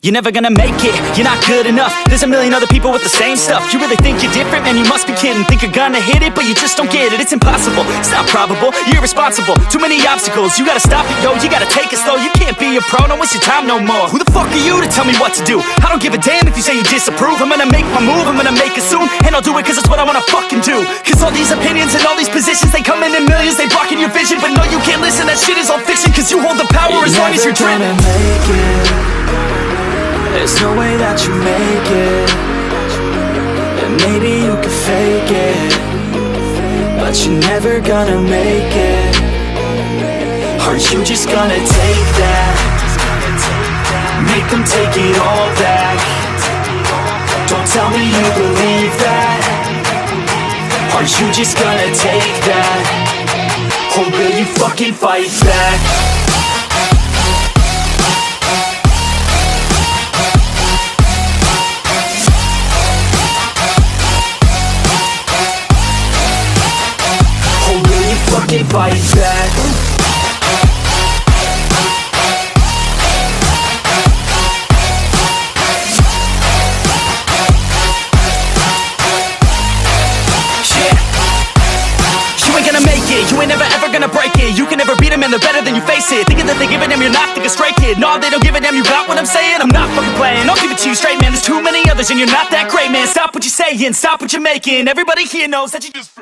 You're never gonna make it, you're not good enough. There's a million other people with the same stuff. You really think you're different? Man, you must be kidding. Think you're gonna hit it, but you just don't get it. It's impossible, it's not probable, you're irresponsible. Too many obstacles, you gotta stop it, yo. You gotta take it slow, you can't be a pro. Don't waste your time no more. Who the fuck are you to tell me what to do? I don't give a damn if you say you disapprove. I'm gonna make my move, I'm gonna make it soon. And I'll do it cause it's what I wanna fucking do. Cause all these opinions and all these positions, they come in millions, they blocking your vision. But no, you can't listen, that shit is all fiction. Cause you hold the power as long as you're dreaming. Make it. There's no way that you make it. And maybe you can fake it, but you're never gonna make it. Aren't you just gonna take that? Make them take it all back. Don't tell me you believe that. Aren't you just gonna take that? Or will you fucking fight back? Fucking fight back. Yeah. You ain't gonna make it, you ain't never ever gonna break it. You can never beat them and they're better than you face it. Thinking that they give a damn, you're not, think a straight kid. No, they don't give a damn, you got what I'm saying? I'm not fucking playing, I'll give it to you straight, man. There's too many others and you're not that great, man. Stop what you're saying, stop what you're making. Everybody here knows that you just